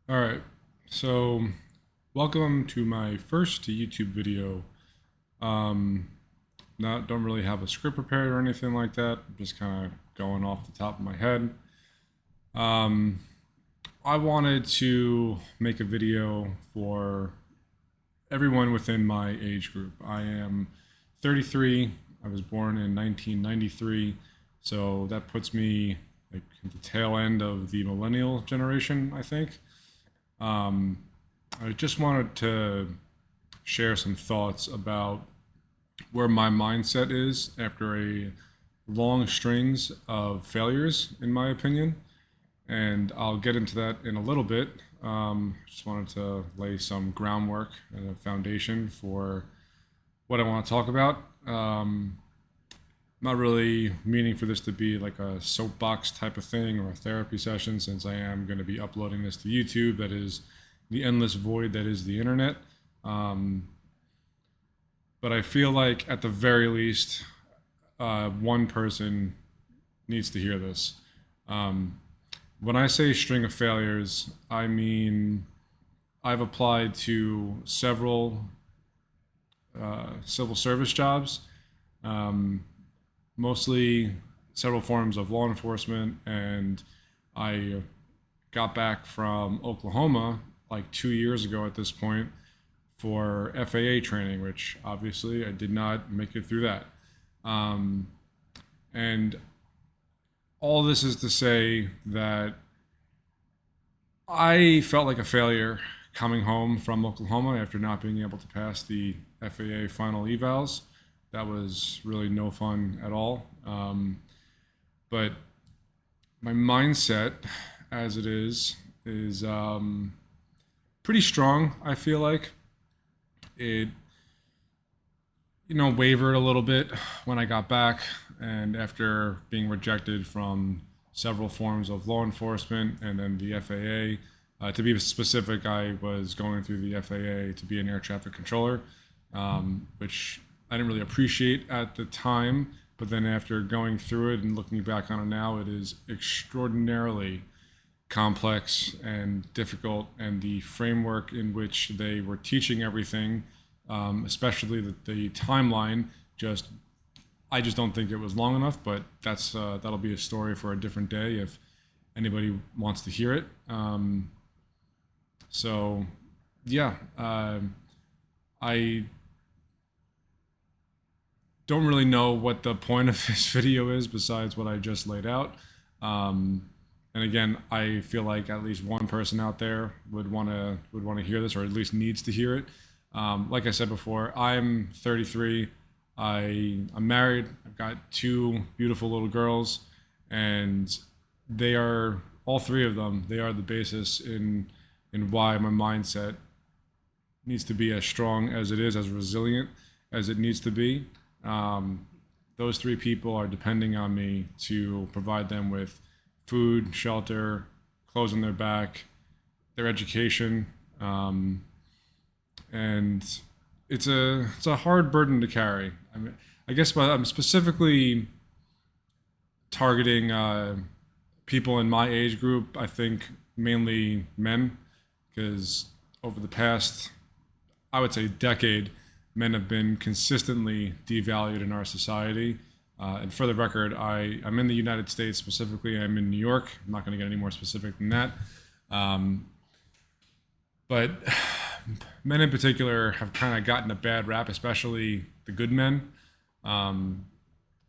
All right, so welcome to my first YouTube video. Um, not don't really have a script prepared or anything like that. I'm just kind of going off the top of my head. Um, I wanted to make a video for everyone within my age group. I am 33. I was born in 1993, so that puts me like at the tail end of the Millennial generation, I think. Um, I just wanted to share some thoughts about where my mindset is after a long strings of failures, in my opinion. And I'll get into that in a little bit. Just wanted to lay some groundwork and a foundation for what I want to talk about. Not really meaning for this to be like a soapbox type of thing or a therapy session, since I am going to be uploading this to YouTube. That is the endless void that is the internet. Um, but I feel like at the very least, one person needs to hear this. Um, when I say string of failures, I mean I've applied to several civil service jobs, um, mostly several forms of law enforcement, and I got back from Oklahoma like 2 years ago at this point for FAA training, which obviously I did not make it through that. Um, and all this is to say that I felt like a failure coming home from Oklahoma after not being able to pass the FAA final evals. That was really no fun at all. But my mindset, as it is pretty strong. I feel like it, wavered a little bit when I got back, and after being rejected from several forms of law enforcement and then the FAA. To be specific, I was going through the FAA to be an air traffic controller, which I didn't really appreciate at the time. But then after going through it and looking back on it now, it is extraordinarily complex and difficult, and the framework in which they were teaching everything, especially the timeline, just I just don't think it was long enough. But that'll be a story for a different day if anybody wants to hear it. So yeah, I don't really know what the point of this video is besides what I just laid out. And again, I feel like at least one person out there would want to hear this, or at least needs to hear it. Like I said before, I'm 33. I'm married. I've got two beautiful little girls, and they are all three of them. They are the basis in why my mindset needs to be as strong as it is, as resilient as it needs to be. Um, those three people are depending on me to provide them with food, shelter, clothes on their back, their education, and it's a hard burden to carry. I mean, I guess I'm specifically targeting people in my age group. I think mainly men, because over the past, I would say, decade, men have been consistently devalued in our society. And for the record, I'm in the United States specifically. I'm in New York. I'm not going to get any more specific than that. Um, but men in particular have kind of gotten a bad rap, especially the good men. Um,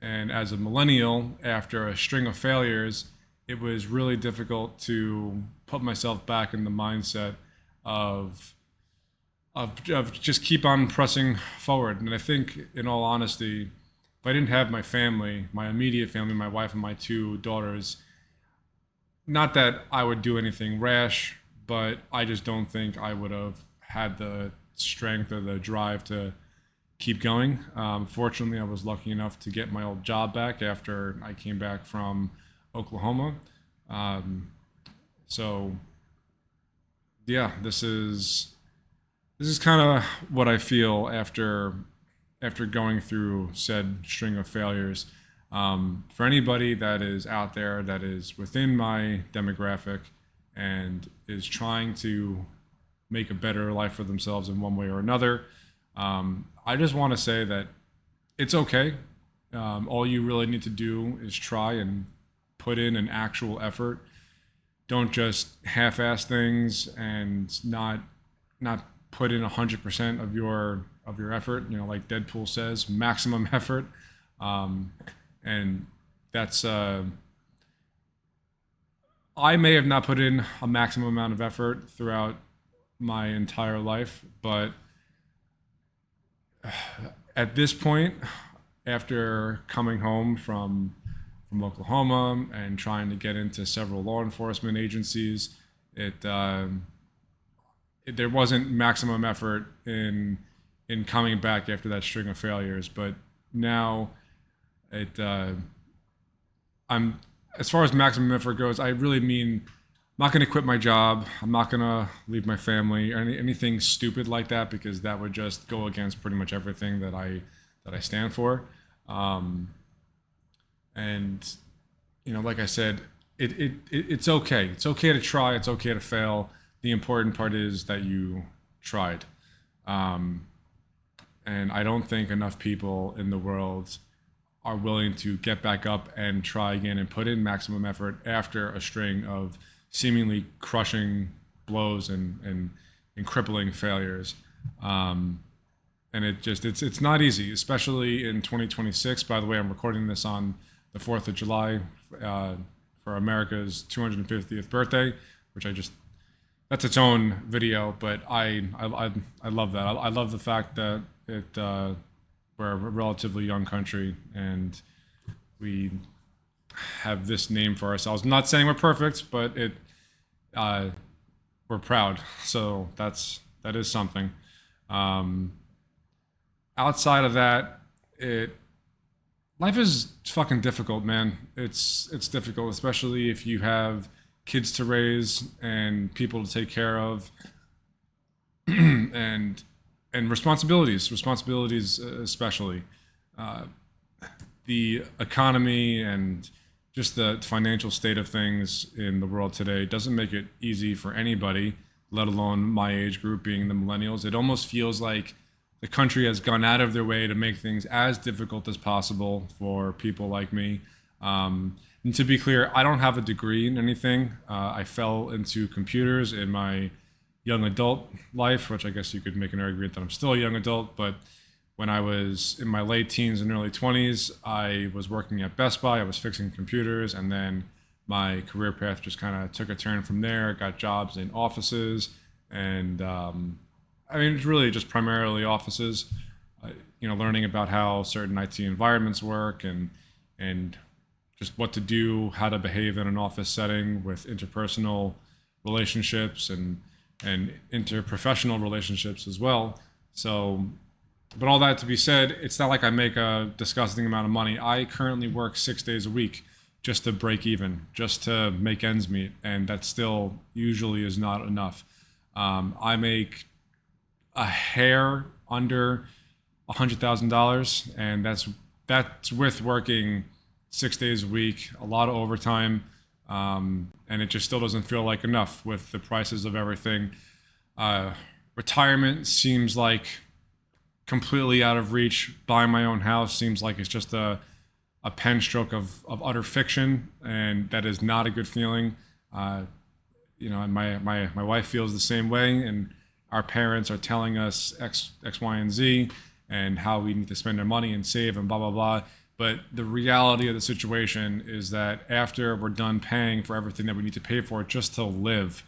and as a millennial, after a string of failures, it was really difficult to put myself back in the mindset of of just keep on pressing forward. And I think, in all honesty, if I didn't have my family, my immediate family, my wife and my two daughters, not that I would do anything rash, but I just don't think I would have had the strength or the drive to keep going. Fortunately, I was lucky enough to get my old job back after I came back from Oklahoma. Um, so yeah, this is kind of what I feel after going through said string of failures. For anybody that is out there that is within my demographic and is trying to make a better life for themselves in one way or another. I just want to say that it's okay. All you really need to do is try and put in an actual effort. Don't just half-ass things and not put in 100% of your effort. You know, like Deadpool says, maximum effort. Um, and that's I may have not put in a maximum amount of effort throughout my entire life, but at this point, after coming home from Oklahoma and trying to get into several law enforcement agencies, it, there wasn't maximum effort in coming back after that string of failures. But now, it I'm as far as maximum effort goes, I really mean I'm not going to quit my job. I'm not going to leave my family or anything stupid like that, because that would just go against pretty much everything that I stand for. Um, and you know, like I said, it's okay. It's okay to try. It's okay to fail. The important part is that you tried. Um, and I don't think enough people in the world are willing to get back up and try again and put in maximum effort after a string of seemingly crushing blows and crippling failures. Um, and it's not easy, especially in 2026. By the way, I'm recording this on the 4th of July uh, for America's 250th birthday, which that's its own video. But I love that. I love the fact that we're a relatively young country and we have this name for ourselves. I'm not saying we're perfect, but we're proud. So that is something. Um, Outside of that, it life is fucking difficult, man. It's difficult, especially if you have kids to raise and people to take care of, and responsibilities especially. Uh, the economy and just the financial state of things in the world today doesn't make it easy for anybody, let alone my age group, being the millennials. It almost feels like the country has gone out of their way to make things as difficult as possible for people like me. And to be clear, I don't have a degree in anything. I fell into computers in my young adult life, which I guess you could make an argument that I'm still a young adult. But when I was in my late teens and early 20s, I was working at Best Buy. I was fixing computers, and then my career path just kind of took a turn from there. Got jobs in offices, and I mean, it's really just primarily offices. You know, learning about how certain IT environments work, and just what to do, how to behave in an office setting with interpersonal relationships and interprofessional relationships as well. So, but all that to be said, it's not like I make a disgusting amount of money. I currently work 6 days a week just to break even, just to make ends meet, and that still usually is not enough. I make a hair under $100,000, and that's with working 6 days a week, a lot of overtime, and it just still doesn't feel like enough with the prices of everything. Retirement seems like completely out of reach. Buying my own house seems like it's just a pen stroke of utter fiction, and that is not a good feeling. You know, and my wife feels the same way, and our parents are telling us X, Y, and Z, and how we need to spend our money and save and blah, blah, blah. But the reality of the situation is that after we're done paying for everything that we need to pay for just to live,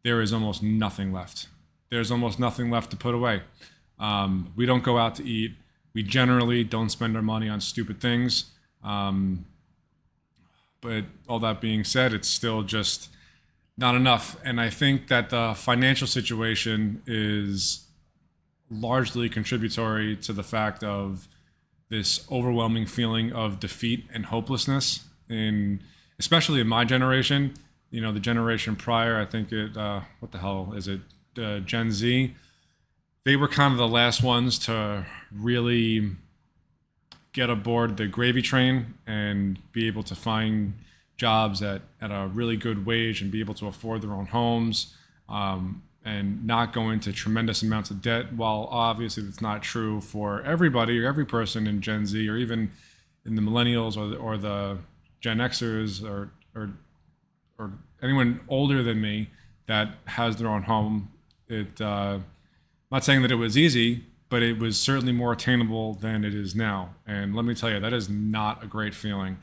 there is almost nothing left. There's almost nothing left to put away. We don't go out to eat. We generally don't spend our money on stupid things. But all that being said, it's still just not enough. And I think that the financial situation is largely contributory to the fact of this overwhelming feeling of defeat and hopelessness especially in my generation. You know, the generation prior, I think what the hell is it? Gen Z. They were kind of the last ones to really get aboard the gravy train and be able to find jobs at a really good wage and be able to afford their own homes, and not go into tremendous amounts of debt. While obviously that's not true for everybody or every person in Gen Z or even in the millennials or the Gen Xers or anyone older than me that has their own home. I'm not saying that it was easy, but it was certainly more attainable than it is now. And let me tell you, that is not a great feeling.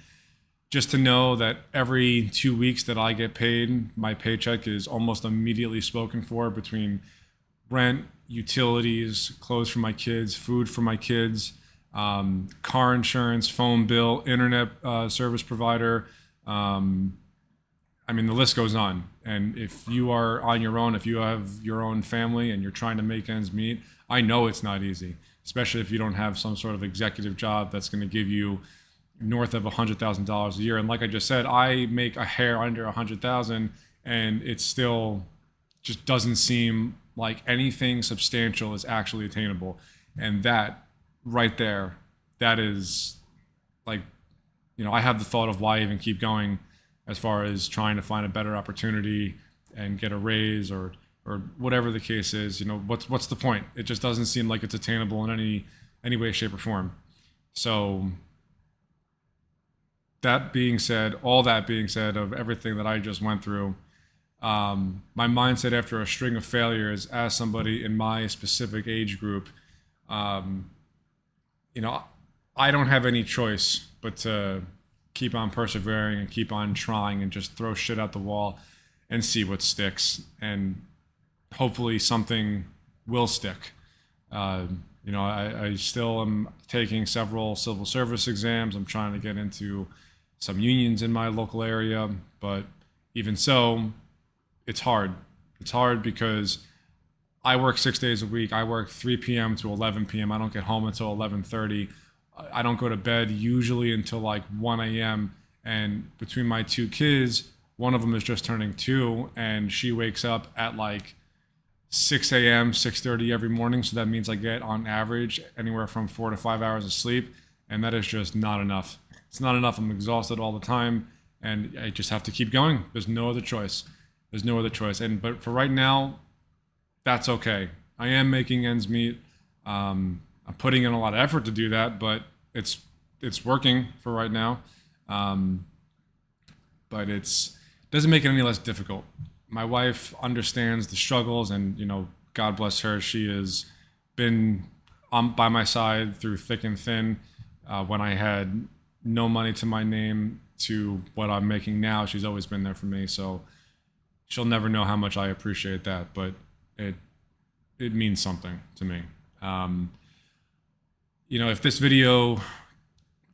Just to know that every 2 weeks that I get paid, my paycheck is almost immediately spoken for between rent, utilities, clothes for my kids, food for my kids, car insurance, phone bill, internet service provider. I mean, the list goes on. And if you are on your own, if you have your own family and you're trying to make ends meet, I know it's not easy, especially if you don't have some sort of executive job that's going to give you north of $100,000 a year. And like I just said, I make a hair under 100,000, and it still just doesn't seem like anything substantial is actually attainable. And that right there, that is like, I have the thought of why even keep going as far as trying to find a better opportunity and get a raise or whatever the case is. What's the point? It just doesn't seem like it's attainable in any way, shape, or form. So all that being said of everything that I just went through, my mindset after a string of failures as somebody in my specific age group, I don't have any choice but to keep on persevering and keep on trying and just throw shit out the wall and see what sticks. And hopefully something will stick. I still am taking several civil service exams. I'm trying to get into some unions in my local area, but even so, it's hard. It's hard because I work 6 days a week. I work 3 p.m. to 11 p.m. I don't get home until 11:30. I don't go to bed usually until like 1 a.m. And between my two kids, one of them is just turning 2, and she wakes up at like 6 a.m., 6:30 every morning. So that means I get on average anywhere from 4 to 5 hours of sleep. And that is just not enough. It's not enough. I'm exhausted all the time, and I just have to keep going. There's no other choice. But for right now, that's okay. I am making ends meet. I'm putting in a lot of effort to do that, but it's working for right now. But it doesn't make it any less difficult. My wife understands the struggles, and God bless her. She has been by my side through thick and thin. When I had no money to my name to what I'm making now, she's always been there for me. So she'll never know how much I appreciate that, but it means something to me. If this video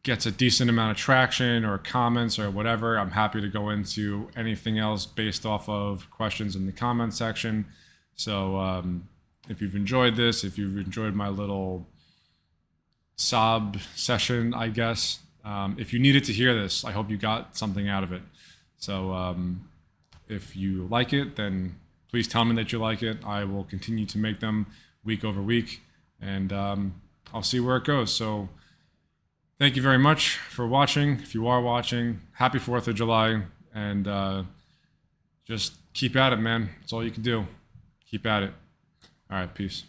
gets a decent amount of traction or comments or whatever, I'm happy to go into anything else based off of questions in the comment section. So if you've enjoyed this, if you've enjoyed my little sob session, I guess, if you needed to hear this, I hope you got something out of it. So if you like it, then please tell me that you like it. I will continue to make them week over week, and I'll see where it goes. So thank you very much for watching. If you are watching, happy 4th of July, and just keep at it, man. That's all you can do. Keep at it. All right, peace.